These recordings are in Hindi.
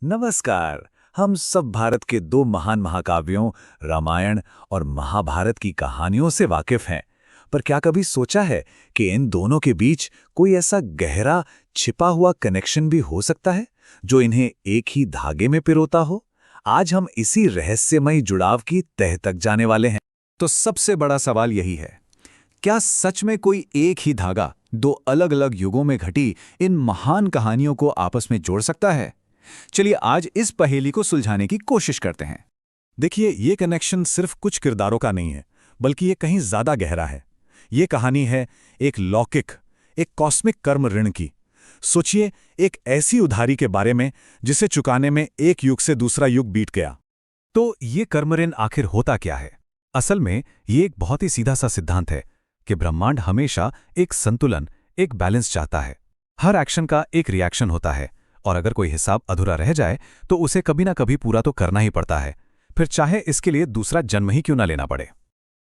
नमस्कार। हम सब भारत के दो महान महाकाव्यों रामायण और महाभारत की कहानियों से वाकिफ हैं, पर क्या कभी सोचा है कि इन दोनों के बीच कोई ऐसा गहरा छिपा हुआ कनेक्शन भी हो सकता है जो इन्हें एक ही धागे में पिरोता हो? आज हम इसी रहस्यमयी जुड़ाव की तह तक जाने वाले हैं। तो सबसे बड़ा सवाल यही है, क्या सच में कोई एक ही धागा दो अलग अलग युगों में घटी इन महान कहानियों को आपस में जोड़ सकता है? चलिए आज इस पहेली को सुलझाने की कोशिश करते हैं। देखिए, ये कनेक्शन सिर्फ कुछ किरदारों का नहीं है, बल्कि ये कहीं ज्यादा गहरा है। ये कहानी है एक लौकिक, एक कॉस्मिक कर्म ऋण की। सोचिए, एक ऐसी उधारी के बारे में जिसे चुकाने में एक युग से दूसरा युग बीत गया। तो ये कर्म ऋण आखिर होता क्या है? असल में ये एक बहुत ही सीधा सा सिद्धांत है कि ब्रह्मांड हमेशा एक संतुलन, एक बैलेंस चाहता है। हर एक्शन का एक रिएक्शन होता है, और अगर कोई हिसाब अधूरा रह जाए तो उसे कभी ना कभी पूरा तो करना ही पड़ता है, फिर चाहे इसके लिए दूसरा जन्म ही क्यों ना लेना पड़े।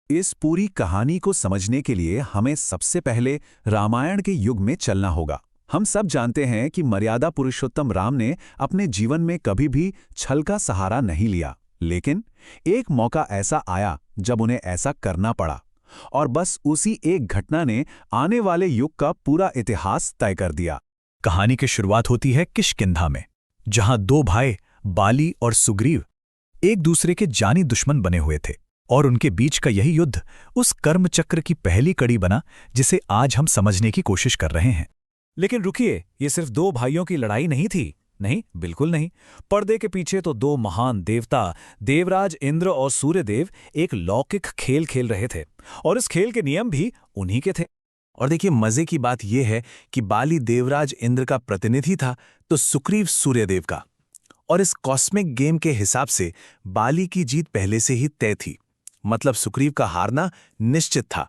इस पूरी कहानी को समझने के लिए हमें सबसे पहले रामायण के युग में चलना होगा। हम सब जानते हैं कि मर्यादा पुरुषोत्तम राम ने अपने जीवन में कभी भी छल का सहारा नहीं लिया, लेकिन एक मौका ऐसा आया जब उन्हें ऐसा करना पड़ा, और बस उसी एक घटना ने आने वाले युग का पूरा इतिहास तय कर दिया। कहानी की शुरुआत होती है किष्किंधा में, जहां दो भाई बाली और सुग्रीव एक दूसरे के जानी दुश्मन बने हुए थे, और उनके बीच का यही युद्ध उस कर्मचक्र की पहली कड़ी बना जिसे आज हम समझने की कोशिश कर रहे हैं। लेकिन रुकिए, ये सिर्फ दो भाइयों की लड़ाई नहीं थी। नहीं, बिल्कुल नहीं। पर्दे के पीछे तो दो महान देवता देवराज इंद्र और सूर्यदेव एक लौकिक खेल खेल रहे थे, और इस खेल के नियम भी उन्हीं के थे। और देखिए, मजे की बात यह है कि बाली देवराज इंद्र का प्रतिनिधि था तो सुग्रीव सूर्यदेव का, और इस कॉस्मिक गेम के हिसाब से बाली की जीत पहले से ही तय थी, मतलब सुग्रीव का हारना निश्चित था।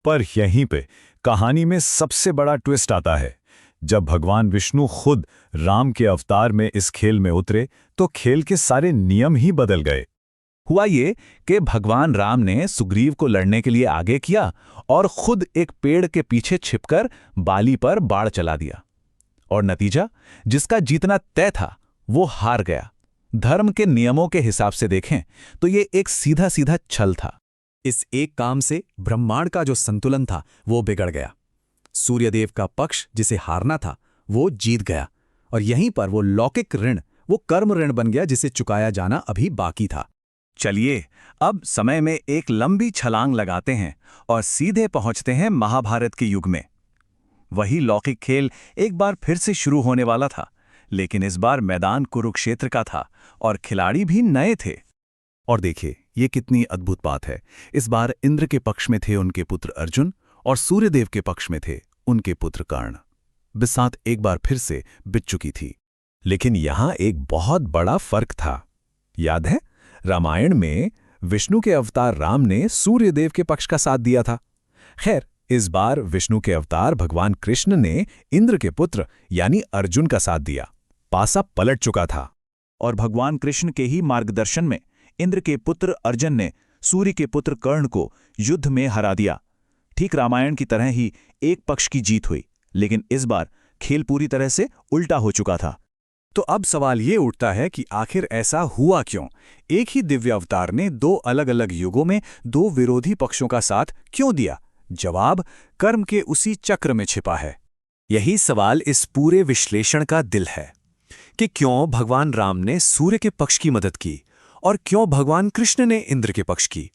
पर यहीं पे कहानी में सबसे बड़ा ट्विस्ट आता है। जब भगवान विष्णु खुद राम के अवतार में इस खेल में उतरे तो खेल के सारे नियम ही बदल गए। हुआ ये कि भगवान राम ने सुग्रीव को लड़ने के लिए आगे किया और खुद एक पेड़ के पीछे छिपकर बाली पर बाण चला दिया, और नतीजा, जिसका जीतना तय था वो हार गया। धर्म के नियमों के हिसाब से देखें तो ये एक सीधा सीधा छल था। इस एक काम से ब्रह्मांड का जो संतुलन था वो बिगड़ गया। सूर्यदेव का पक्ष जिसे हारना था वो जीत गया, और यहीं पर वो लौकिक ऋण, वो कर्म ऋण बन गया जिसे चुकाया जाना अभी बाकी था। चलिए अब समय में एक लंबी छलांग लगाते हैं और सीधे पहुंचते हैं महाभारत के युग में। वही लौकिक खेल एक बार फिर से शुरू होने वाला था, लेकिन इस बार मैदान कुरुक्षेत्र का था और खिलाड़ी भी नए थे। और देखिए, ये कितनी अद्भुत बात है। इस बार इंद्र के पक्ष में थे उनके पुत्र अर्जुन, और सूर्यदेव के पक्ष में थे उनके पुत्र कर्ण। बिसात एक बार फिर से बित चुकी थी, लेकिन यहां एक बहुत बड़ा फर्क था। याद है, रामायण में विष्णु के अवतार राम ने सूर्यदेव के पक्ष का साथ दिया था। खैर, इस बार विष्णु के अवतार भगवान कृष्ण ने इंद्र के पुत्र यानी अर्जुन का साथ दिया। पासा पलट चुका था, और भगवान कृष्ण के ही मार्गदर्शन में इंद्र के पुत्र अर्जुन ने सूर्य के पुत्र कर्ण को युद्ध में हरा दिया। ठीक रामायण की तरह ही एक पक्ष की जीत हुई, लेकिन इस बार खेल पूरी तरह से उल्टा हो चुका था। तो अब सवाल ये उठता है कि आखिर ऐसा हुआ क्यों? एक ही दिव्य अवतार ने दो अलग अलग युगों में दो विरोधी पक्षों का साथ क्यों दिया? जवाब कर्म के उसी चक्र में छिपा है। यही सवाल इस पूरे विश्लेषण का दिल है कि क्यों भगवान राम ने सूर्य के पक्ष की मदद की और क्यों भगवान कृष्ण ने इंद्र के पक्ष की।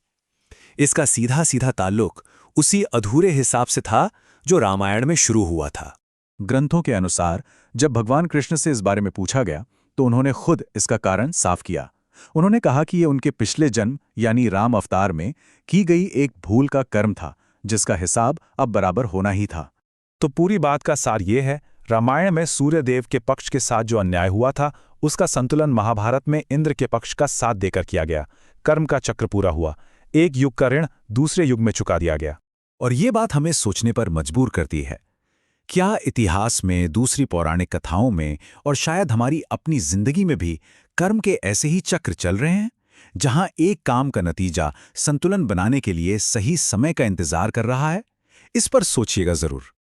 इसका सीधा सीधा ताल्लुक उसी अधूरे हिसाब से था जो रामायण में शुरू हुआ था। ग्रंथों के अनुसार जब भगवान कृष्ण से इस बारे में पूछा गया तो उन्होंने खुद इसका कारण साफ किया। उन्होंने कहा कि ये उनके पिछले जन्म यानी राम अवतार में की गई एक भूल का कर्म था, जिसका हिसाब अब बराबर होना ही था। तो पूरी बात का सार ये है, रामायण में सूर्यदेव के पक्ष के साथ जो अन्याय हुआ था उसका संतुलन महाभारत में इंद्र के पक्ष का साथ देकर किया गया। कर्म का चक्र पूरा हुआ, एक युग का ऋण दूसरे युग में चुका दिया गया। और ये बात हमें सोचने पर मजबूर करती है, क्या इतिहास में, दूसरी पौराणिक कथाओं में और शायद हमारी अपनी जिंदगी में भी कर्म के ऐसे ही चक्र चल रहे हैं, जहां एक काम का नतीजा संतुलन बनाने के लिए सही समय का इंतजार कर रहा है? इस पर सोचिएगा जरूर।